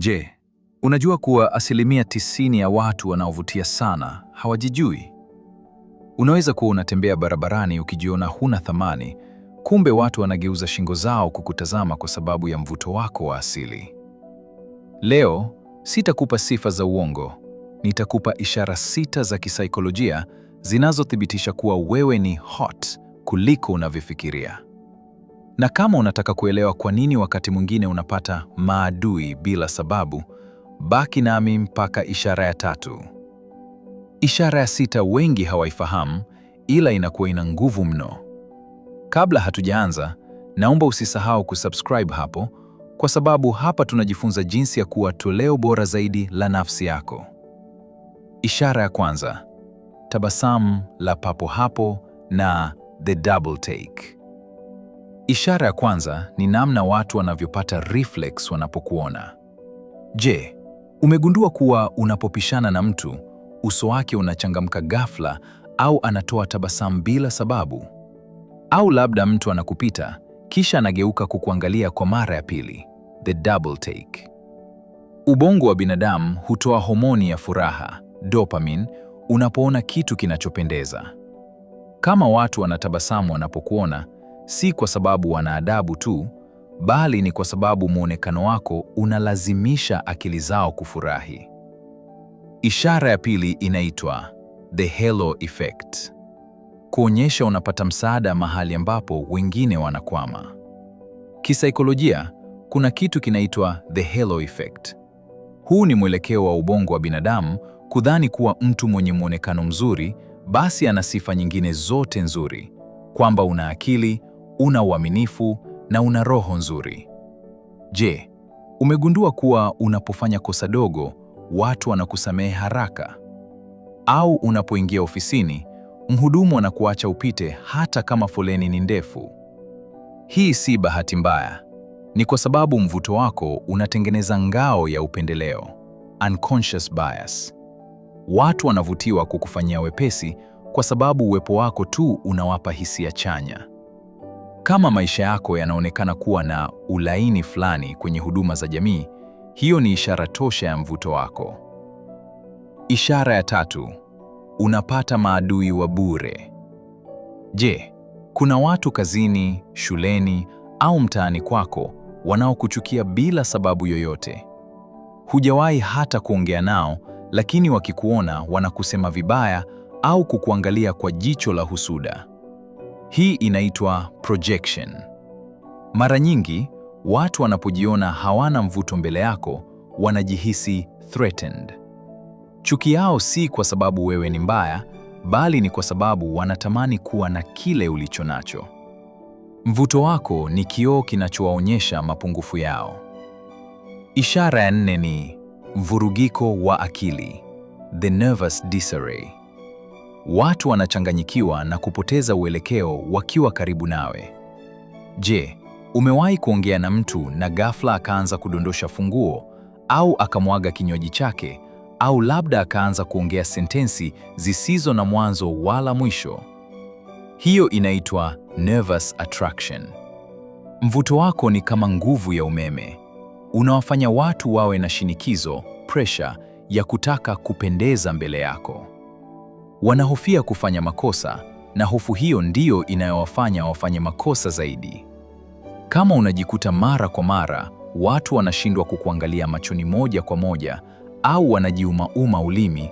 Je, unajua kuwa 90% ya watu wanaovutia sana hawajijui? Unaweza kuwa unatembea barabarani ukijiona huna thamani, kumbe watu wanageuza shingo zao kukutazama kwa sababu ya mvuto wako wa asili. Leo, sitakupa sifa za uongo, nitakupa ishara 6 za kisaikolojia zinazothibitisha kuwa wewe ni hot kuliko unavyofikiria. Na kama unataka kuelewa kwa nini wakati mwingine unapata maadui bila sababu, baki nami mpaka ishara ya 3. Ishara ya 6 wengi hawaifahamu, ila inakuwa ina nguvu mno. Kabla hatujaanza, naomba usisahau kusubscribe hapo, kwa sababu hapa tunajifunza jinsi ya kuwa toleo bora zaidi la nafsi yako. Ishara ya kwanza, tabasamu la papo hapo na the double take. Ishara ya kwanza ni namna watu wanavyopata reflex wanapokuona. Je, umegundua kuwa unapopishana na mtu, uso wake unachangamka ghafla au anatoa tabasamu bila sababu? Au labda mtu anakupita, kisha anageuka kukuangalia kwa mara ya pili, the double take. Ubongo wa binadamu hutoa homoni ya furaha, dopamine, unapoona kitu kinachopendeza. Kama watu wanatabasamu wanapokuona, si kwa sababu wana adabu tu, bali ni kwa sababu muonekano wako unalazimisha akili zao kufurahi. Ishara ya pili inaitwa the halo effect. Kuonyesha unapata msaada mahali ambapo wengine wanakwama. Kisaikolojia, kuna kitu kinaitwa the halo effect. Huu ni mwelekeo wa ubongo wa binadamu kudhani kuwa mtu mwenye muonekano mzuri basi ana sifa nyingine zote nzuri, kwamba una akili, una uaminifu na una roho nzuri. Je, umegundua kuwa unapofanya kosa dogo, watu wanakusamehe haraka? Au unapoingia ofisini, mhudumu anakuacha upite hata kama foleni ni ndefu? Hii si bahati mbaya. Ni kwa sababu mvuto wako unatengeneza ngao ya upendeleo, unconscious bias. Watu wanavutiwa kukufanyia wepesi kwa sababu uwepo wako tu unawapa hisia chanya. Kama maisha yako yanaonekana kuwa na ulaini fulani kwenye huduma za jamii, hiyo ni ishara tosha ya mvuto wako. Ishara ya 3, unapata maadui wa bure. Je, kuna watu kazini, shuleni au mtaani kwako wanaokuchukia bila sababu yoyote? Hujawahi hata kuongea nao, lakini wakikuona wanakusema vibaya au kukuangalia kwa jicho la husuda. Hii inaitwa projection. Mara nyingi, watu wanapojiona hawana mvuto mbele yako, wanajihisi threatened. Chuki yao si kwa sababu wewe ni mbaya, bali ni kwa sababu wanatamani kuwa na kile ulicho nacho. Mvuto wako ni kioo kinachowaonyesha mapungufu yao. Ishara ya 4 ni mvurugiko wa akili, the nervous disarray. Watu wanachanganyikiwa na kupoteza uelekeo wakiwa karibu nawe. Je, umewahi kuongea na mtu na ghafla akaanza kudondosha funguo, au akamwaga kinywaji chake, au labda akaanza kuongea sentensi zisizo na mwanzo wala mwisho? Hiyo inaitwa nervous attraction. Mvuto wako ni kama nguvu ya umeme. Unawafanya watu wawe na shinikizo, pressure, ya kutaka kupendeza mbele yako. Wanahofia kufanya makosa, na hofu hiyo ndiyo inayowafanya wafanye makosa zaidi. Kama unajikuta mara kwa mara, watu wanashindwa kukuangalia machoni moja kwa moja, au wanajiuma ulimi,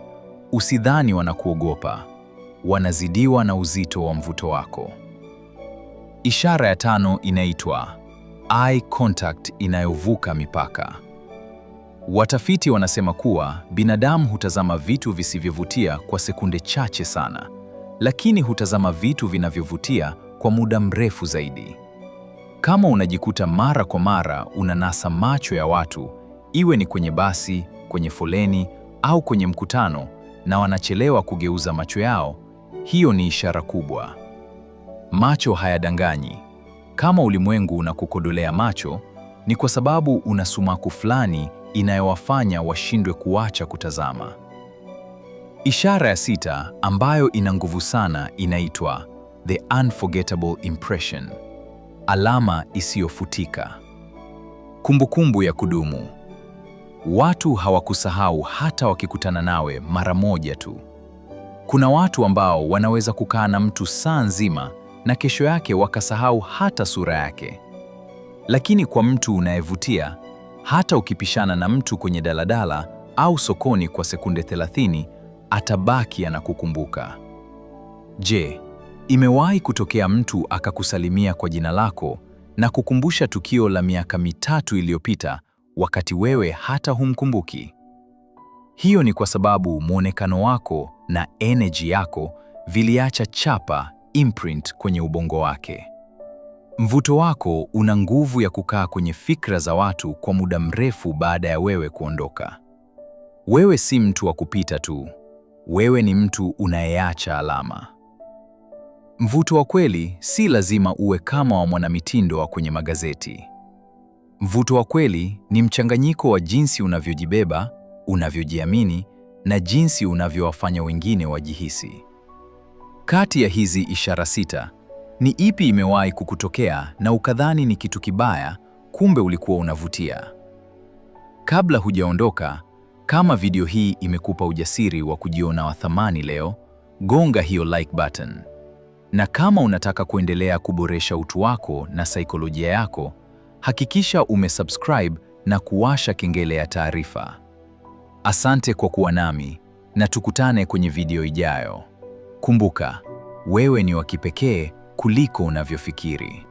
usidhani wanakuogopa. Wanazidiwa na uzito wa mvuto wako. Ishara ya 5 inaitwa eye contact inayovuka mipaka. Watafiti wanasema kuwa binadamu hutazama vitu visivyovutia kwa sekunde chache sana, lakini hutazama vitu vinavyovutia kwa muda mrefu zaidi. Kama unajikuta mara kwa mara unanasa macho ya watu, iwe ni kwenye basi, kwenye foleni au kwenye mkutano, na wanachelewa kugeuza macho yao, hiyo ni ishara kubwa. Macho hayadanganyi. Kama ulimwengu unakukodolea macho, ni kwa sababu una sumaku fulani inayowafanya washindwe kuacha kutazama. Ishara ya 6 ambayo ina nguvu sana inaitwa the unforgettable impression, alama isiyofutika. Kumbukumbu ya kudumu. Watu hawakusahau hata wakikutana nawe mara moja tu. Kuna watu ambao wanaweza kukaa na mtu saa nzima na kesho yake wakasahau hata sura yake. Lakini kwa mtu unayevutia, hata ukipishana na mtu kwenye daladala au sokoni kwa sekunde 30, atabaki anakukumbuka. Je, imewahi kutokea mtu akakusalimia kwa jina lako na kukumbusha tukio la miaka 3 iliyopita wakati wewe hata humkumbuki? Hiyo ni kwa sababu muonekano wako na energy yako viliacha chapa, imprint kwenye ubongo wake. Mvuto wako una nguvu ya kukaa kwenye fikra za watu kwa muda mrefu baada ya wewe kuondoka. Wewe si mtu wa kupita tu. Wewe ni mtu unayeacha alama. Mvuto wa kweli si lazima uwe kama wa mwanamitindo wa kwenye magazeti. Mvuto wa kweli ni mchanganyiko wa jinsi unavyojibeba, unavyojiamini na jinsi unavyowafanya wengine wajihisi. Kati ya hizi ishara 6, ni ipi imewahi kukutokea na ukadhani ni kitu kibaya, kumbe ulikuwa unavutia? Kabla hujaondoka, kama video hii imekupa ujasiri wa kujiona wa thamani leo, gonga hiyo like button. Na kama unataka kuendelea kuboresha utu wako na saikolojia yako, hakikisha umesubscribe na kuwasha kengele ya taarifa. Asante kwa kuwa nami na tukutane kwenye video ijayo. Kumbuka, wewe ni wa kipekee kuliko unavyofikiri.